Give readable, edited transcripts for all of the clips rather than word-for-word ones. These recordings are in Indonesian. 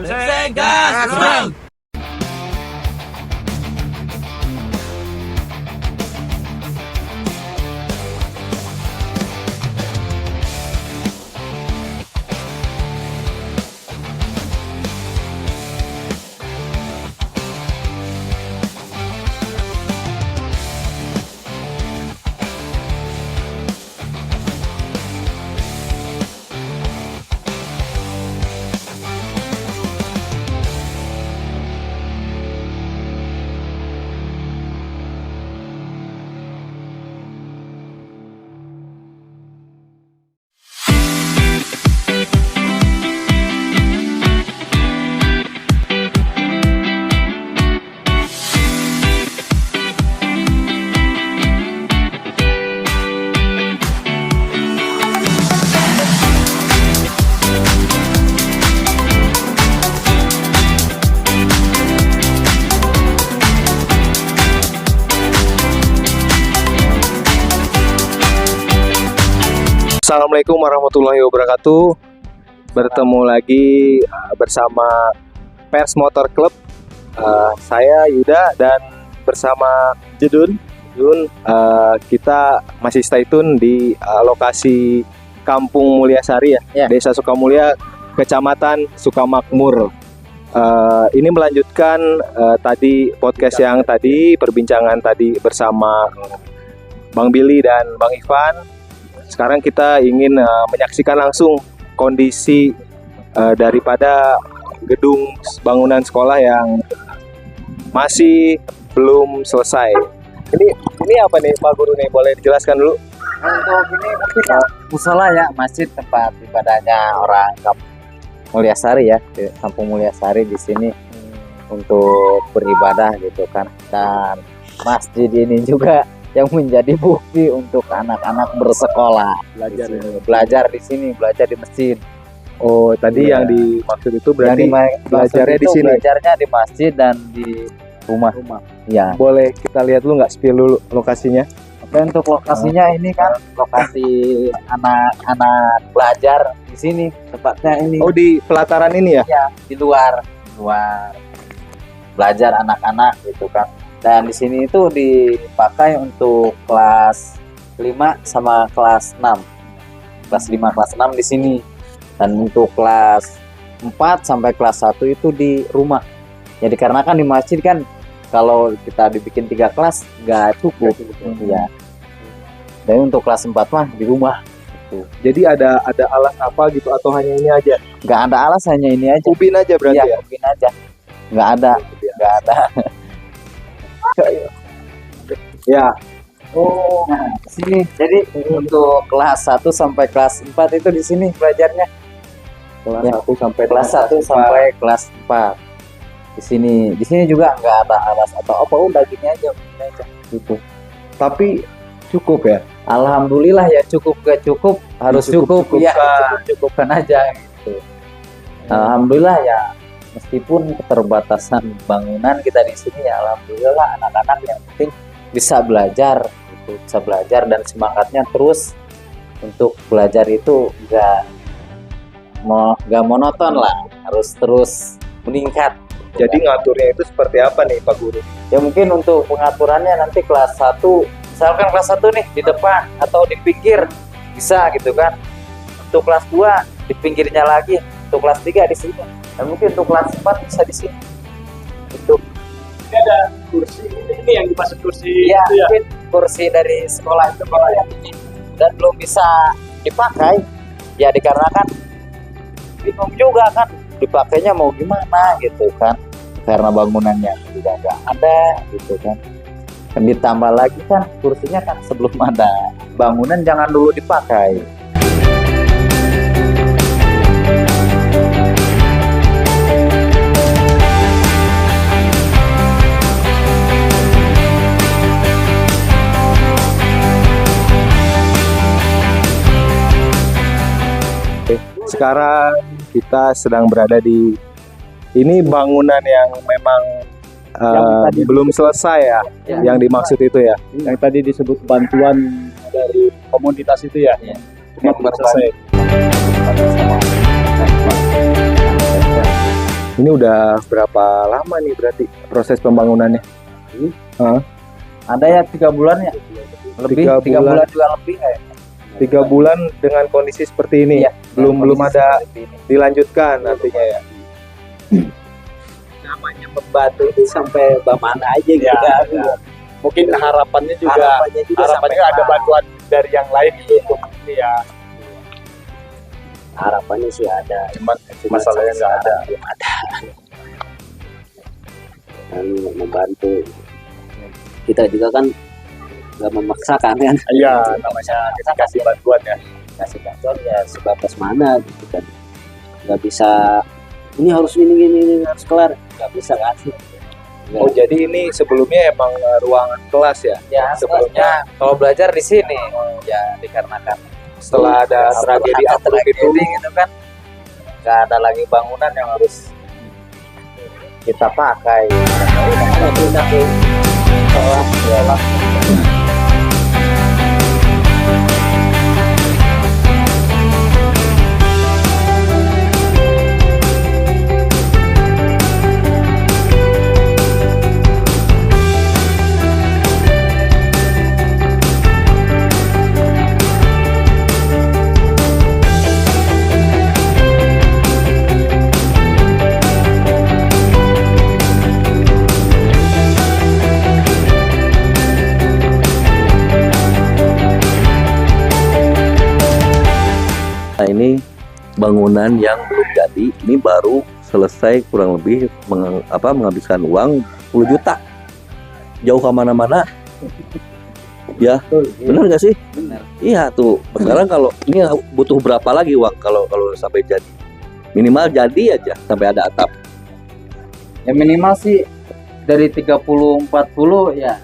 Gas, Assalamualaikum warahmatullahi wabarakatuh. Bertemu lagi bersama Pers Motor Club. Saya Yuda dan bersama Jedun. Kita masih stay tune di lokasi Kampung Mulyasari ya. Desa Sukamulya, Kecamatan Sukamakmur. Ini melanjutkan tadi podcast yang tadi, perbincangan tadi bersama Bang Billy dan Bang Ivan. Sekarang kita ingin menyaksikan langsung kondisi daripada gedung bangunan sekolah yang masih belum selesai. Ini apa nih Pak Guru nih? Boleh dijelaskan dulu? Untuk ini mungkin musola ya, masjid tempat ibadahnya orang Kampung Mulyasari ya, di Kampung Mulyasari di sini untuk beribadah gitu kan. Dan masjid ini juga yang menjadi bukti untuk anak-anak bersekolah, belajar di sini, belajar di masjid. Oh, tadi yang dimaksud itu berarti belajarnya di sini. Belajarnya di masjid dan di rumah. Ya. Boleh kita lihat dulu nggak, spill dulu lokasinya? Oke, untuk lokasinya ini kan lokasi anak-anak belajar di sini, tempatnya ini. Oh, di pelataran ini ya? Ya, di luar belajar anak-anak gitu kan. Dan di sini itu dipakai untuk kelas 5 sama kelas 6. Kelas 5, kelas 6 di sini. Dan untuk kelas 4 sampai kelas 1 itu di rumah. Jadi karena kan di masjid kan kalau kita dibikin 3 kelas nggak cukup. Ya. Dan untuk kelas 4 mah di rumah. Gitu. Jadi ada alas apa gitu atau hanya ini aja? Nggak ada alas, hanya ini aja. Ubin aja berarti ya? Ubin aja. Nggak ada. Ya. Oh, nah, sini. Jadi untuk kelas 1 sampai kelas 4 itu di sini belajarnya. Kelas 1 sampai kelas 1 sampai kelas 4. Di sini juga nggak ada alas atau apa, udah gini aja gitu. Tapi cukup ya? Alhamdulillah ya, cukup gak cukup harus cukup ya, cukupkan aja gitu. Alhamdulillah ya. Meskipun keterbatasan bangunan kita di sini ya, alhamdulillah anak-anak yang penting bisa belajar gitu, bisa belajar dan semangatnya terus untuk belajar itu nggak monoton lah, harus terus meningkat. Jadi ngaturnya itu seperti apa nih Pak Guru? Ya mungkin untuk pengaturannya nanti kelas 1, misalkan kelas 1 nih di depan atau di pinggir bisa gitu kan. Untuk kelas 2 di pinggirnya lagi, untuk kelas 3 di sini. Dan mungkin untuk kelas 4 bisa di sini. Itu. Ini ada kursi, ini yang dipasang kursi. Ya, itu ya. mungkin kursi dari sekolah yang ini dan belum bisa dipakai. Ya dikarenakan bingung juga kan, dipakainya mau gimana gitu kan. Karena bangunannya juga nggak ada gitu kan. Dan ditambah lagi kan kursinya kan sebelum ada bangunan jangan dulu dipakai. Sekarang kita sedang berada di ini bangunan yang memang belum selesai ya, yang dimaksud itu ya. Yang tadi disebut bantuan dari komunitas itu ya. Yang belum selesai. Ini udah berapa lama nih berarti proses pembangunannya? Ada ya 3 bulan ya, lebih 3 bulan juga lebih kayak. 3 bulan dengan kondisi seperti ini, Iya, belum ada seperti ini. dilanjutkan nantinya ya. Namanya membantu itu sampai bagaimana aja gitu kan. Mungkin harapannya juga Harapannya ada bantuan dari yang lain gitu untuk ini ya. harapannya sih ada. Cuman masalahnya nggak ada. Dan membantu. Kita juga kan nggak memaksakan kan. Iya, namanya kita kasih bantuan ya. Kasih bantuan ya sebatas mana gitu kan. Nggak bisa ini harus ini harus kelar. Nggak bisa kan. Oh jadi ini sebelumnya emang ruangan kelas ya? Ya, sebelumnya kalau belajar di sini ya dikarenakan Setelah ada tragedi Ambruk itu, gitu kan, nggak ada lagi bangunan yang harus kita pakai. Makanya pindah ke kelas ya lah. Nah, ini bangunan yang belum jadi, ini baru selesai kurang lebih menghabiskan uang 10 juta. Jauh kemana-mana. Ya, benar nggak sih? Benar. Iya tuh. Sekarang kalau ini butuh berapa lagi uang kalau sampai jadi? Minimal jadi aja sampai ada atap. Ya minimal sih dari 30-40 ya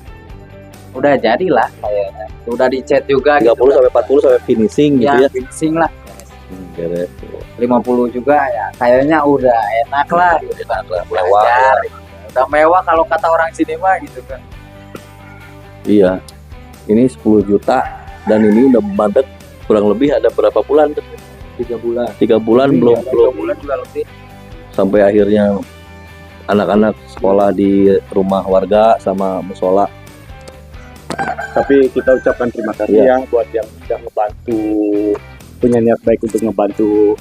udah jadilah kayaknya. Udah dicat juga 30 sampai 40 sampai finishing gitu ya, ya. finishing lah. Beres. 50 juga ya kayaknya udah enak lah gitu kan. Mewah. Belajar, gitu. Udah mewah kalau kata orang sini mah gitu kan. Iya. Ini 10 juta dan ini udah mandek kurang lebih ada berapa bulan? 3 bulan. 3 bulan belum Bulan juga lebih. sampai akhirnya anak-anak sekolah di rumah warga sama musola. Tapi kita ucapkan terima kasih Iya. ya buat yang sudah ngebantu, punya niat baik untuk ngebantu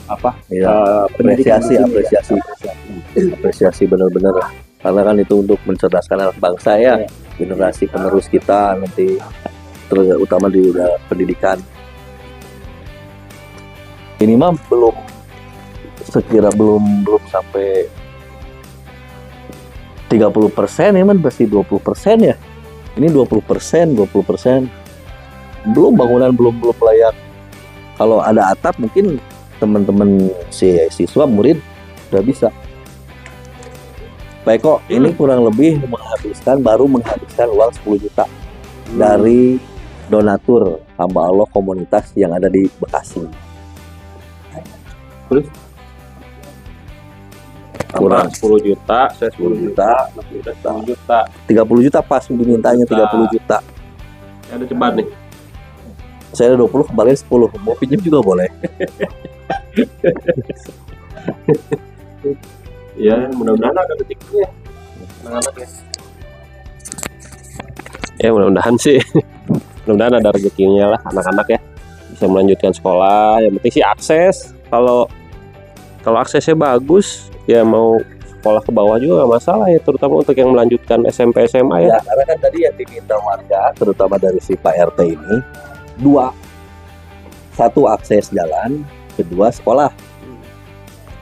pendidikan di sini, Apresiasi benar-benar karena kan itu untuk mencerdaskan anak bangsa ya, generasi penerus kita nanti terutama di pendidikan. Ini mah belum sampai 30% ya, masih 20% ya. Ini 20%. Belum bangunan belum layak. Kalau ada atap mungkin teman-teman siswa murid udah bisa. Baik kok, ini kurang lebih baru menghabiskan uang 10 juta dari donatur hamba Allah komunitas yang ada di Bekasi. Kurang 10 juta, saya 10 juta, 10 juta. 30 juta pas dimintanya 30 juta. Ada cepat nih. Saya ada 20, kembaliin 10. Mau pinjam juga boleh. Ya, mudah-mudahan ada rezekinya. Anak-anak ya. Ya, mudah-mudahan sih. Mudah-mudahan ada rezekinya lah anak-anak ya. Bisa melanjutkan sekolah. Yang penting sih akses. Kalau aksesnya bagus, ya mau sekolah ke bawah juga nggak masalah ya, terutama untuk yang melanjutkan SMP SMA ya. Ya, karena kan tadi yang diminta warga, terutama dari si Pak RT ini, 2. 1 akses jalan, 2 sekolah.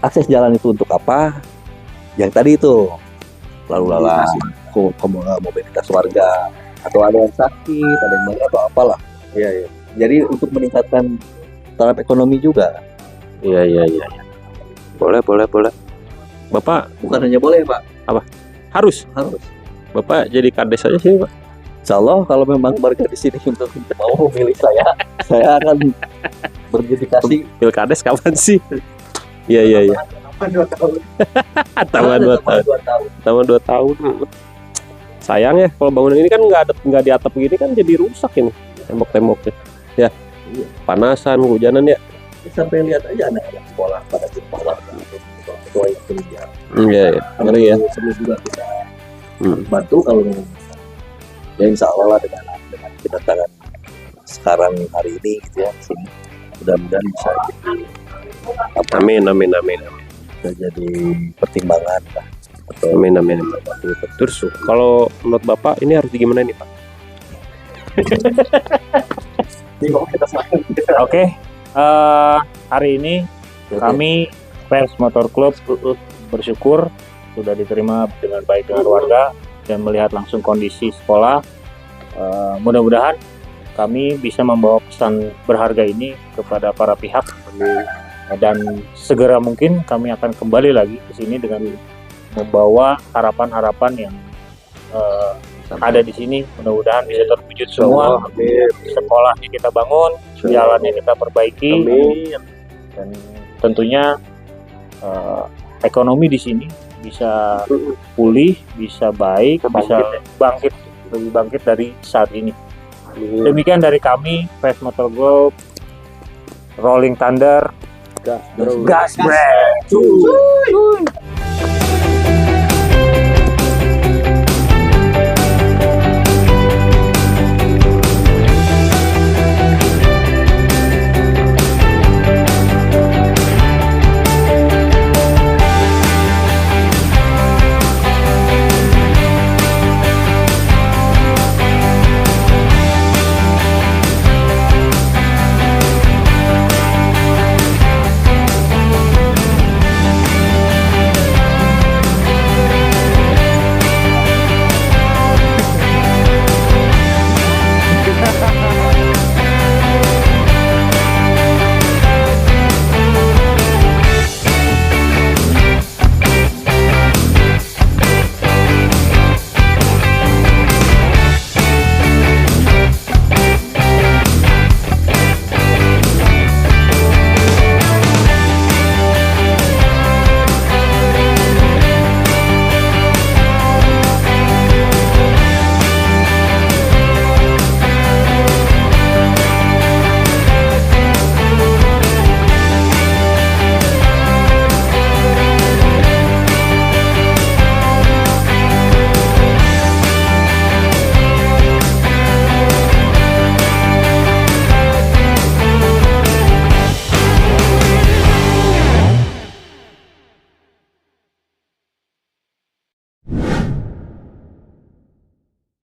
Akses jalan itu untuk apa? Yang tadi itu, lalu lalang, mobilitas warga, atau ada yang sakit, ada yang mana atau apalah. Iya. Jadi untuk meningkatkan taraf ekonomi juga. Iya. Boleh. Bapak Bukan hanya boleh, Pak, harus. Bapak jadi kades aja sih, Pak. Insya Allah kalau memang warga di sini untuk mau memilih saya akan berdedikasi. Pilkades kapan sih? Iya. Tambah 2 tahun. Sayang ya kalau bangunan ini kan nggak di atap begini kan jadi rusak ini tembok-temboknya. Ya. Panasan, hujanan ya. Sampai lihat aja anak-anak sekolah pada sekolah itu yang kerja. Iya, ngeri ya. Perlu juga kita Hmm. bantu kalau ya insya Allah lah dengan kedatangan sekarang hari ini gitu ya sini mudah-mudahan bisa jadi Amin, amin, amin, bisa jadi pertimbangan lah atau amin, amin. Terus kalau menurut Bapak ini harus gimana nih Pak? Oke, hari ini kami Pers Motor Club bersyukur sudah diterima dengan baik dengan warga dan melihat langsung kondisi sekolah. Mudah-mudahan kami bisa membawa pesan berharga ini kepada para pihak dan segera mungkin kami akan kembali lagi ke sini dengan membawa harapan-harapan yang ada di sini. Mudah-mudahan bisa terwujud semua. Sekolahnya kita bangun, jalannya kita perbaiki, dan tentunya ekonomi di sini bisa pulih, bisa baik, bisa bangkit, lebih bangkit dari saat ini. Demikian dari kami, Pers Motor Group, Rolling Thunder, Gas Brand.